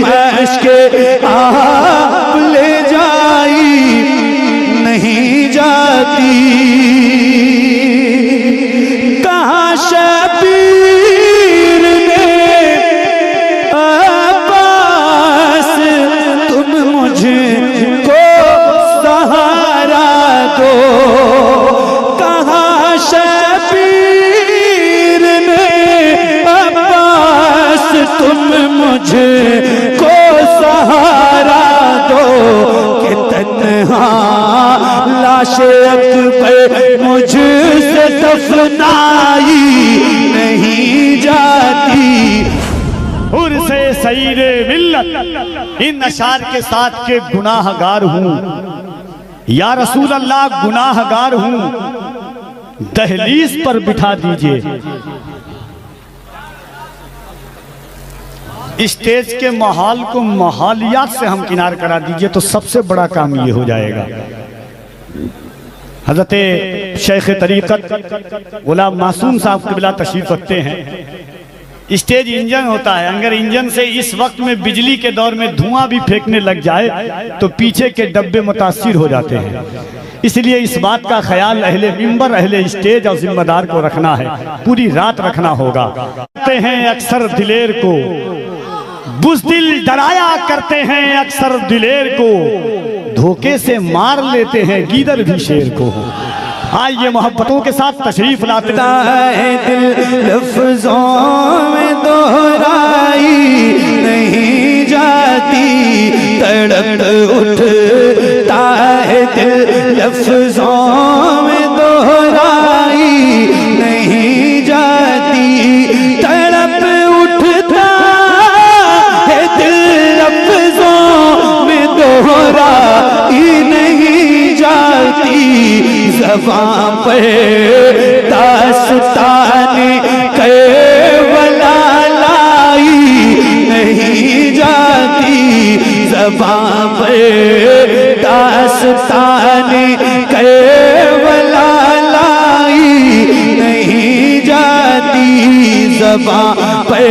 مشک آپ لے جائی نہیں جاتی کہاں شبیر نے عباس تم مجھ کو سہارا دو کہاں شبیر نے عباس تم مجھ کو سہارا دو کہ تنہا لاش اکبر مجھ سے دفنائی نہیں جاتی حر سے سعید ملت ان اشعار کے ساتھ کہ گناہ گار ہوں یا رسول اللہ گناہ گار ہوں دہلیز پر بٹھا دیجئے اسٹیج کے محال کو محالیات سے ہم کنار کرا دیجئے تو سب سے بڑا کام یہ ہو جائے گا حضرت شیخ طریقت غلام معصوم صاحب قبلہ تشریف رکھتے ہیں اسٹیج انجن ہوتا ہے اگر انجن سے اس وقت میں بجلی کے دور میں دھواں بھی پھینکنے لگ جائے تو پیچھے کے ڈبے متاثر ہو جاتے ہیں اس لیے اس بات کا خیال اہل ممبر اہل اسٹیج اور ذمہ دار کو رکھنا ہے پوری رات رکھنا ہوگا کرتے ہیں اکثر دلیر کو بزدل ڈرایا کرتے ہیں اکثر دلیر کو دھوکے سے مار لیتے ہیں گیدڑ بھی شیر کو آئیے محبتوں کے ساتھ تشریف لاتے ہے دل لفظوں میں دہرائی نہیں جاتی تڑپ اٹھتا ہے دل لفظوں میں دہرائی نہیں جاتی تڑپ اٹھتا ہے دل لفظوں میں دہرائی نہیں جاتی زبان پہ داستان کربلا لائی نہیں جاتی زبان پہ داستان کربلا لائی نہیں جاتی زبان پہ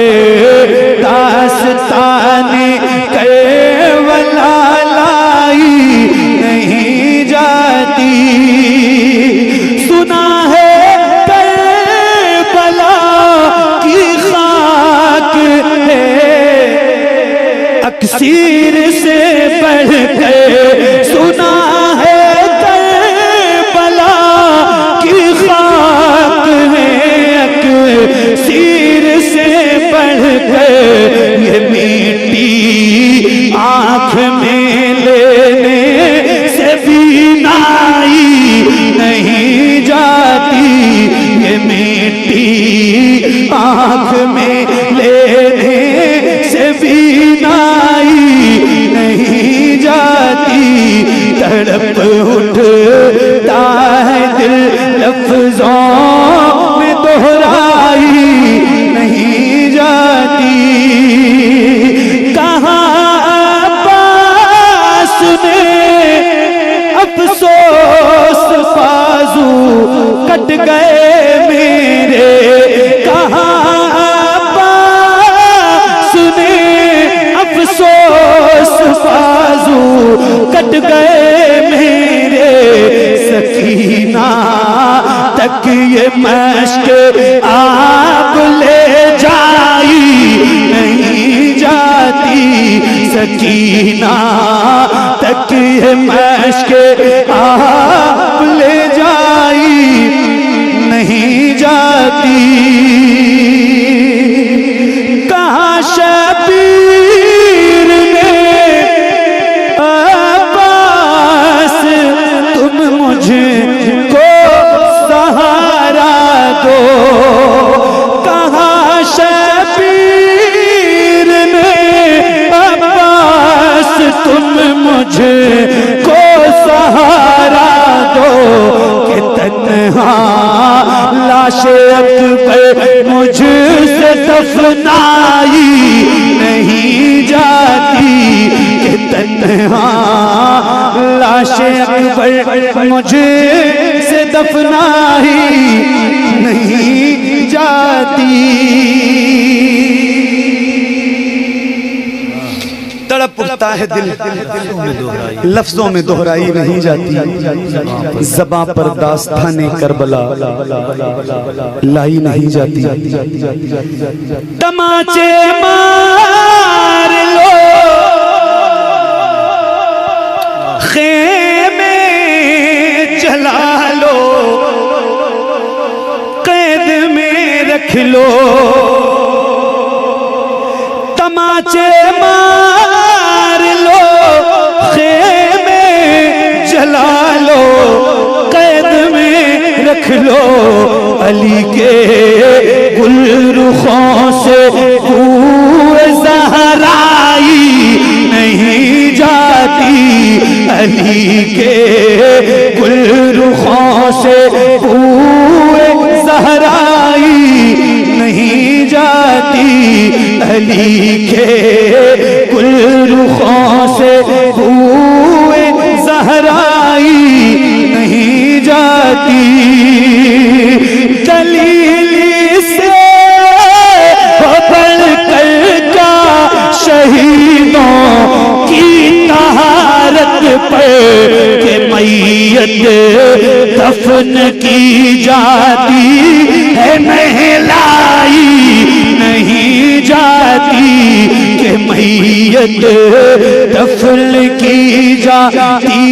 داستان کربلا لائی نہیں جاتی سنا ہے کربلا کی خاک ہے اکسیر سے بڑھ کر سنا ہے کربلا کی خاک ہے اکسیر سے بڑھ کر یہ میٹھی آنکھ میں لینے سے بینائی نہیں جاتی یہ میٹھی آنکھ میں لینے سے بینائی نہیں جاتی تڑپ اٹھتا ہے دل لفظوں میں دہرائی نہیں جاتی کہاں عباس نے افسوس بازو کٹ گئے میرے کہاں عباس نے افسوس بازو کٹ گئے میرے سکینہ تک یہ مشک آپ لے جائی نہیں جاتی سکینہ تک یہ مشک آپ لے جائی نہیں جاتی کہاں شبیر نے عباس تم مجھ کو سہارا دو کہاں شبیر نے عباس تم مجھ کو سہارا دو کہ تنہا لاش اکبر مجھ سے دفنائی نہیں جاتی کہ تنہا لاش اکبر مجھ سے دفنائی نہیں جاتی تڑپ اٹھتا ہے دل، لفظوں میں دہرائی نہیں جاتی، زباں پر داستان کربلا لائی نہیں جاتی۔ تماچے مار لو، خیمے جلا لو، قید میں رکھ لو، تماچے مار لو، خیمے جلا لو، قید میں رکھ لو، علی کے گل رخوں سے کوئے زہرائی نہیں جاتی، علی کے گل رخوں سے کوئے زہرائی نہیں جاتی، علی کے گل رخوں سے کوئے زہرائی نہیں جاتی، دلیلی سے بڑھ کر کا شہیدوں کی طہارت پر کہ میت دفن کی جاتی ہے، مہلائی نہیں جاتی، کہ میت دفن کی جاتی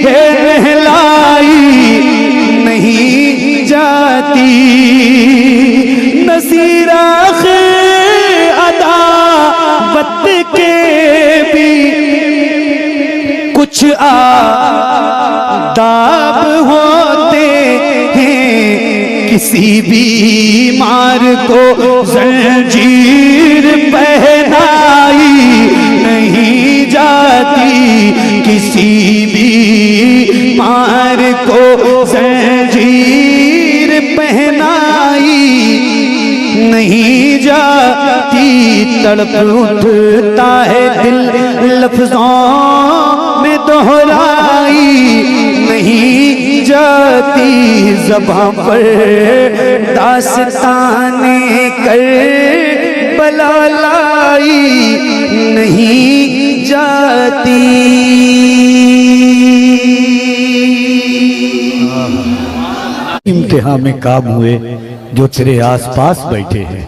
ہے، مہلائی نہیں جاتی۔ نذیر آخر عداوت کے بھی کچھ آداب ہوتے ہیں، کسی بیمار کو زنجیر پہنائی نہیں جاتی، کسی بیمار کو زنجیر پہنائی نہیں جاتی، تڑپ اٹھتا ہے دل لفظوں میں دہرائی نہیں جاتی، زباں پر داستان کربلا لائی نہیں جاتی۔ امتحان میں کام ہوئے جو تیرے آس پاس بیٹھے ہیں۔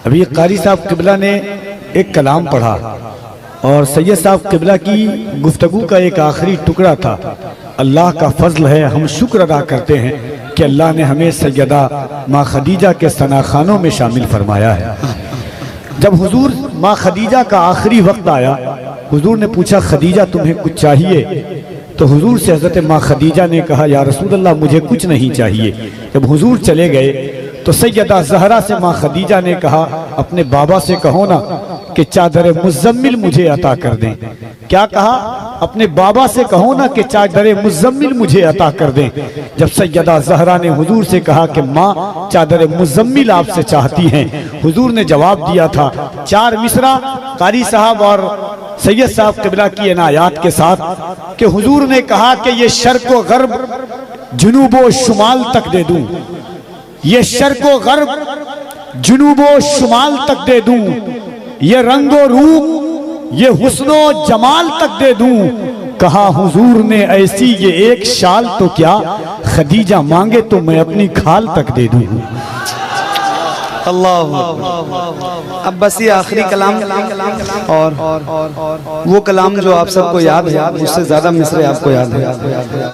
ابھی قاری صاحب قبلہ نے ایک کلام پڑھا اور سید صاحب قبلہ کی گفتگو کا ایک آخری ٹکڑا تھا۔ اللہ کا فضل ہے، ہم شکر ادا کرتے ہیں کہ اللہ نے ہمیں سیدہ ماں خدیجہ کے ثناخانوں میں شامل فرمایا ہے۔ جب حضور ماں خدیجہ کا آخری وقت آیا، حضور نے پوچھا خدیجہ تمہیں کچھ چاہیے؟ تو حضور سے حضرت ماں خدیجہ نے کہا یا رسول اللہ مجھے کچھ نہیں چاہیے۔ جب حضور چلے گئے تو سیدہ زہرا سے ماں خدیجہ نے کہا اپنے بابا سے کہو نا کہ چادر مزمل مجھے عطا کر دیں۔ کیا کہا؟ اپنے بابا سے کہو نا کہ چادر مزمل مجھے عطا کر دیں۔ جب سیدہ زہرا نے حضور سے کہا کہ ماں چادر مزمل آپ سے چاہتی ہیں، حضور نے جواب دیا تھا 4 مصرع قاری صاحب اور سید صاحب قبلہ کی عنایات کے ساتھ کہ حضور نے کہا کہ یہ شرق و غرب جنوب و شمال تک دے دوں، یہ شرق و غرب جنوب و شمال تک دے دوں، یہ رنگ و روپ یہ حسن و جمال تک دے دوں۔ کہا حضور نے ایسی یہ ایک شال تو کیا خدیجہ مانگے تو میں اپنی کھال تک دے دوں۔ اللہ اب بس یہ آخری کلام اور وہ کلام جو آپ سب کو یاد ہے، اس سے زیادہ مصرع آپ کو یاد ہے۔